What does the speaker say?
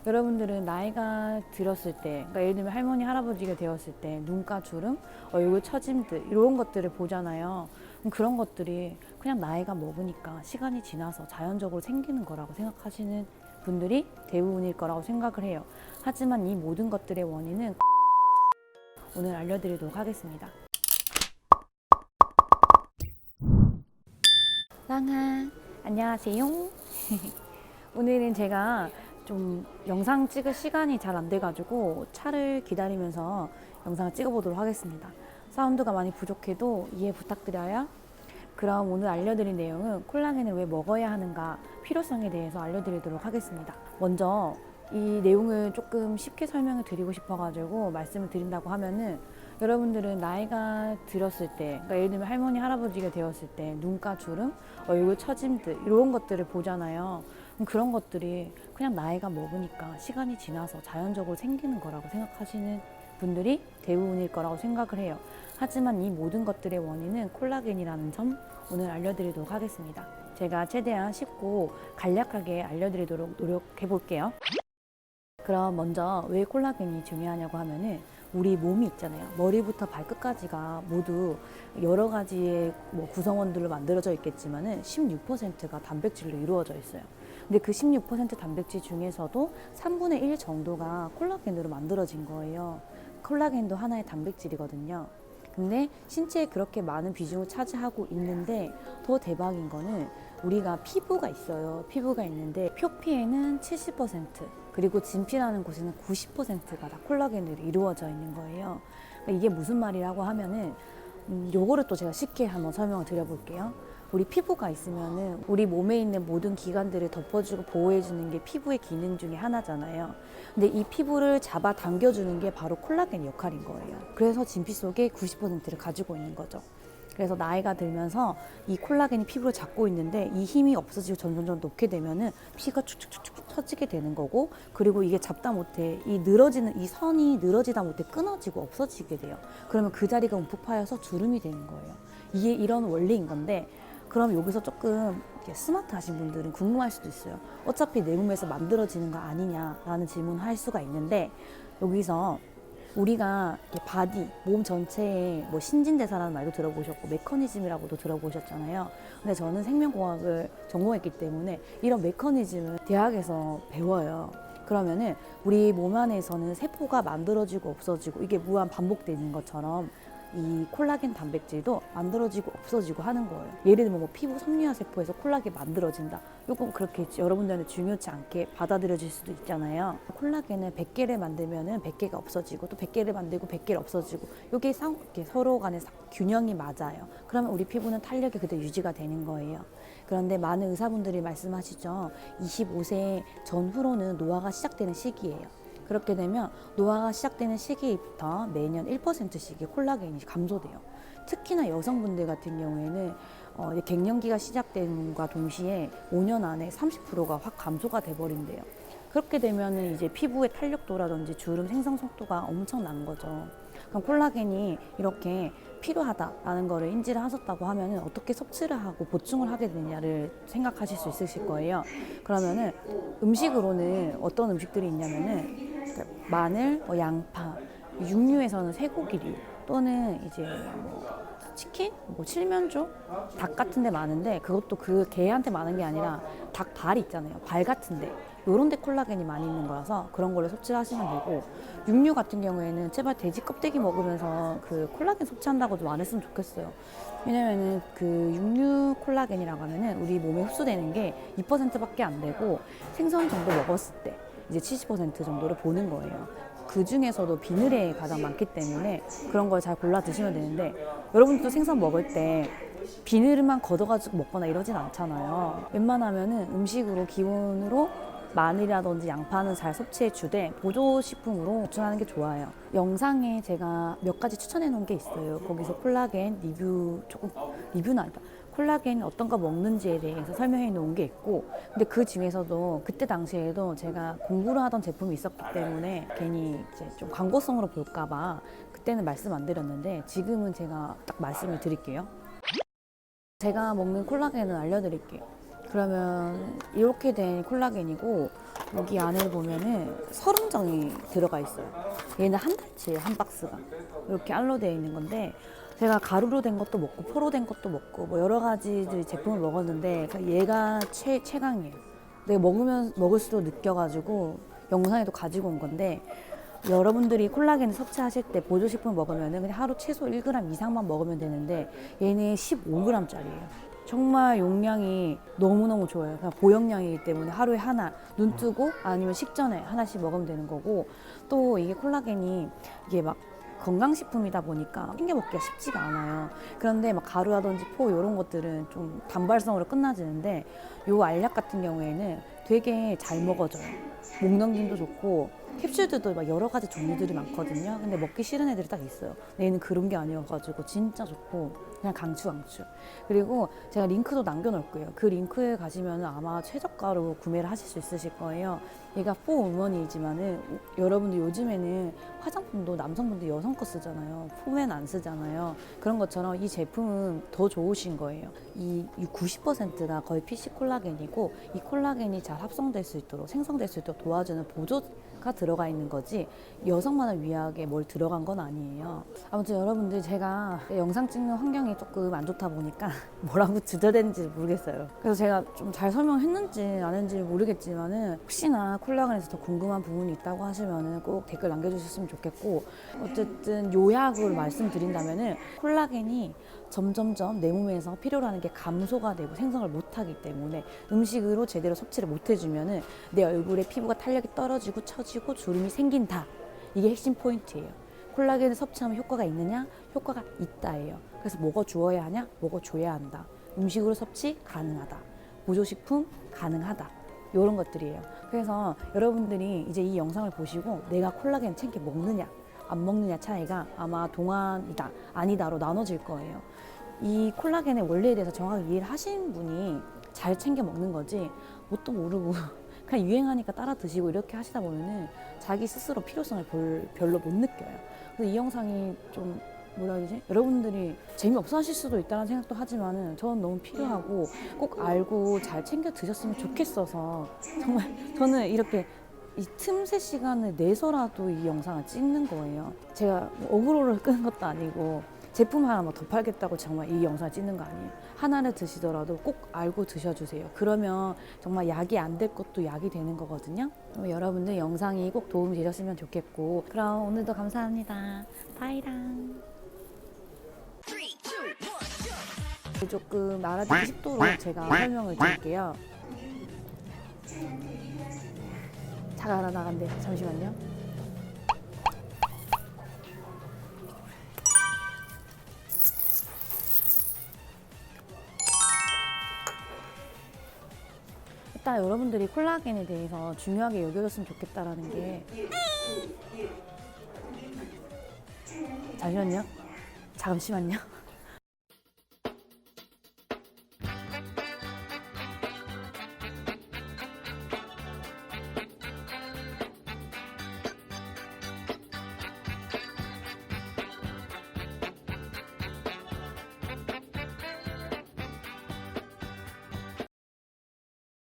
여러분들은 나이가 들었을 때, 그러니까 예를 들면 할머니, 할아버지가 되었을 때 눈가 주름, 얼굴 처짐들 이런 것들을 보잖아요. 그럼 그런 것들이 그냥 나이가 먹으니까 시간이 지나서 자연적으로 생기는 거라고 생각하시는 분들이 대부분일 거라고 생각을 해요. 하지만 이 모든 것들의 원인은 오늘 알려드리도록 하겠습니다. 랑아, 안녕하세요. 오늘은 제가 좀 영상 찍을 시간이 잘 안 돼가지고 차를 기다리면서 영상을 찍어보도록 하겠습니다. 사운드가 많이 부족해도 이해 부탁드려요. 그럼 오늘 알려드릴 내용은 콜라겐을 왜 먹어야 하는가 필요성에 대해서 알려드리도록 하겠습니다. 먼저 이 내용을 조금 쉽게 설명을 드리고 싶어가지고 말씀을 드린다고 하면은, 여러분들은 나이가 들었을 때, 그러니까 예를 들면 할머니, 할아버지가 되었을 때 눈가 주름, 얼굴 처짐들 이런 것들을 보잖아요. 그럼 그런 것들이 그냥 나이가 먹으니까 시간이 지나서 자연적으로 생기는 거라고 생각하시는 분들이 대부분일 거라고 생각을 해요. 하지만 이 모든 것들의 원인은 콜라겐이라는 점 오늘 알려드리도록 하겠습니다. 제가 최대한 쉽고 간략하게 알려드리도록 노력해 볼게요. 그럼 먼저 왜 콜라겐이 중요하냐고 하면은, 우리 몸이 있잖아요. 머리부터 발끝까지가 모두 여러 가지의 구성원들로 만들어져 있겠지만은 16%가 단백질로 이루어져 있어요. 근데 그 16% 단백질 중에서도 3분의 1 정도가 콜라겐으로 만들어진 거예요. 콜라겐도 하나의 단백질이거든요. 근데 신체에 그렇게 많은 비중을 차지하고 있는데, 더 대박인 거는 우리가 피부가 있어요. 피부가 있는데 표피에는 70%, 그리고 진피라는 곳에는 90%가 다 콜라겐으로 이루어져 있는 거예요. 그러니까 이게 무슨 말이라고 하면은, 요거를 또 제가 쉽게 한번 설명을 드려볼게요. 우리 피부가 있으면은 우리 몸에 있는 모든 기관들을 덮어주고 보호해주는 게 피부의 기능 중에 하나잖아요. 근데 이 피부를 잡아 당겨주는 게 바로 콜라겐 역할인 거예요. 그래서 진피 속에 90%를 가지고 있는 거죠. 그래서 나이가 들면서 이 콜라겐이 피부를 잡고 있는데 이 힘이 없어지고 점점 녹게 되면은 피가 축축축축 처지게 되는 거고, 그리고 이게 잡다 못해 이 늘어지는 이 선이 늘어지다 못해 끊어지고 없어지게 돼요. 그러면 그 자리가 움푹 파여서 주름이 되는 거예요. 이게 이런 원리인 건데, 그럼 여기서 조금 스마트하신 분들은 궁금할 수도 있어요. 어차피 내 몸에서 만들어지는 거 아니냐라는 질문을 할 수가 있는데, 여기서 우리가 바디, 몸 전체의 신진대사라는 말도 들어보셨고 메커니즘이라고도 들어보셨잖아요. 근데 저는 생명공학을 전공했기 때문에 이런 메커니즘을 대학에서 배워요. 그러면은 우리 몸 안에서는 세포가 만들어지고 없어지고 이게 무한 반복되는 것처럼 이 콜라겐 단백질도 만들어지고 없어지고 하는 거예요. 예를 들면 피부 섬유화 세포에서 콜라겐 만들어진다. 요건 그렇게 여러분들한테 중요치 않게 받아들여질 수도 있잖아요. 콜라겐을 100개를 만들면은 100개가 없어지고, 또 100개를 만들고 100개를 없어지고, 요게 서로 간의 균형이 맞아요. 그러면 우리 피부는 탄력이 그대로 유지가 되는 거예요. 그런데 많은 의사분들이 말씀하시죠. 25세 전후로는 노화가 시작되는 시기예요. 그렇게 되면 노화가 시작되는 시기부터 매년 1%씩의 콜라겐이 감소돼요. 특히나 여성분들 같은 경우에는 갱년기가 시작됨과 동시에 5년 안에 30%가 확 감소가 돼버린대요. 그렇게 되면 이제 피부의 탄력도라든지 주름 생성 속도가 엄청난 거죠. 그럼 콜라겐이 이렇게 필요하다라는 거를 인지를 하셨다고 하면은 어떻게 섭취를 하고 보충을 하게 되냐를 생각하실 수 있으실 거예요. 그러면은 음식으로는 어떤 음식들이 있냐면은 마늘, 양파, 육류에서는 쇠고기류, 또는 이제 치킨, 칠면조, 닭 같은 데 많은데, 그것도 그 개한테 많은 게 아니라 닭 발 있잖아요. 발 같은 데. 요런 데 콜라겐이 많이 있는 거라서 그런 걸로 섭취를 하시면 되고, 육류 같은 경우에는 제발 돼지 껍데기 먹으면서 그 콜라겐 섭취한다고 좀 안 했으면 좋겠어요. 왜냐면은 그 육류 콜라겐이라고 하면은 우리 몸에 흡수되는 게 2%밖에 안 되고, 생선 정도 먹었을 때 이제 70% 정도를 보는 거예요. 그 중에서도 비늘에 가장 많기 때문에 그런 걸 잘 골라 드시면 되는데, 여러분도 생선 먹을 때 비늘만 걷어가지고 먹거나 이러진 않잖아요. 웬만하면은 음식으로 기본으로 마늘이라든지 양파는 잘 섭취해 주되 보조식품으로 보충하는 게 좋아요. 영상에 제가 몇 가지 추천해 놓은 게 있어요. 거기서 콜라겐 리뷰는 아니다. 콜라겐 어떤 거 먹는지에 대해서 설명해 놓은 게 있고, 근데 그 중에서도 그때 당시에도 제가 공부를 하던 제품이 있었기 때문에 괜히 이제 좀 광고성으로 볼까봐 그때는 말씀 안 드렸는데, 지금은 제가 딱 말씀을 드릴게요. 제가 먹는 콜라겐은 알려드릴게요. 그러면 이렇게 된 콜라겐이고, 여기 안에 보면은 설은정이 들어가 있어요. 얘는 한 달치예요, 한 박스가. 이렇게 알로 되어 있는 건데 제가 가루로 된 것도 먹고 포로 된 것도 먹고 뭐 여러 가지 제품을 먹었는데 얘가 최강이에요. 내가 먹을수록 느껴가지고 영상에도 가지고 온 건데 여러분들이 콜라겐 섭취하실 때 보조식품 먹으면은 그냥 하루 최소 1g 이상만 먹으면 되는데 얘는 15g짜리예요. 정말 용량이 너무너무 좋아요. 그냥 고용량이기 때문에 하루에 하나, 눈 뜨고 아니면 식전에 하나씩 먹으면 되는 거고 또 이게 콜라겐이 이게 막 건강식품이다 보니까 챙겨 먹기가 쉽지가 않아요. 그런데 막 가루라든지 포 이런 것들은 좀 단발성으로 끝나지는데 요 알약 같은 경우에는 되게 잘 먹어져요. 목 넘김도 좋고 캡슐들도 막 여러 가지 종류들이 많거든요. 근데 먹기 싫은 애들이 딱 있어요. 근데 얘는 그런 게 아니어가지고 진짜 좋고 그냥 강추. 그리고 제가 링크도 남겨놓을 거예요. 그 링크에 가시면 아마 최저가로 구매를 하실 수 있으실 거예요. 얘가 4우먼이지만은 여러분들 요즘에는 화장품도 남성분들 여성 거 쓰잖아요. 폼엔 안 쓰잖아요. 그런 것처럼 이 제품은 더 좋으신 거예요. 이 90%가 거의 PC 콜라겐이고 이 콜라겐이 잘 합성될 수 있도록 생성될 수 있도록 도와주는 보조가 들어가 있는 거지 여성만을 위하게 뭘 들어간 건 아니에요. 아무튼 여러분들 제가 영상 찍는 환경이 조금 안 좋다 보니까 뭐라고 주저되는지 모르겠어요. 그래서 제가 좀 잘 설명했는지 안 했는지 모르겠지만은 혹시나 콜라겐에서 더 궁금한 부분이 있다고 하시면은 꼭 댓글 남겨주셨으면 좋겠고 어쨌든 요약을 말씀드린다면은 콜라겐이 점점점 내 몸에서 필요로 하는 게 감소가 되고 생성을 못하기 때문에 음식으로 제대로 섭취를 못해주면은 내 얼굴에 피부가 탄력이 떨어지고 처지고 주름이 생긴다. 이게 핵심 포인트예요. 콜라겐을 섭취하면 효과가 있느냐? 효과가 있다예요. 그래서 먹어주어야 하냐? 먹어줘야 한다. 음식으로 섭취 가능하다. 보조식품 가능하다. 이런 것들이에요. 그래서 여러분들이 이제 이 영상을 보시고 내가 콜라겐 챙겨 먹느냐 안 먹느냐 차이가 아마 동안이다 아니다로 나눠질 거예요. 이 콜라겐의 원리에 대해서 정확하게 이해를 하신 분이 잘 챙겨 먹는 거지 뭣도 모르고 그냥 유행하니까 따라 드시고 이렇게 하시다 보면은 자기 스스로 필요성을 별로 못 느껴요. 그래서 이 영상이 좀 뭐라 해야 되지? 여러분들이 재미없어 하실 수도 있다는 생각도 하지만은 저는 너무 필요하고 꼭 알고 잘 챙겨 드셨으면 좋겠어서 정말 저는 이렇게 이 틈새 시간을 내서라도 이 영상을 찍는 거예요. 제가 뭐 어그로를 끄는 것도 아니고 제품 하나 뭐 더 팔겠다고 정말 이 영상을 찍는 거 아니에요. 하나를 드시더라도 꼭 알고 드셔주세요. 그러면 정말 약이 안 될 것도 약이 되는 거거든요. 여러분들 영상이 꼭 도움이 되셨으면 좋겠고 그럼 오늘도 감사합니다. 바이랑. 조금 알아듣기 쉽도록 제가 설명을 드릴게요. 차가 하나 나간대요. 잠시만요. 일단 여러분들이 콜라겐에 대해서 중요하게 여겨줬으면 좋겠다라는 게 잠시만요.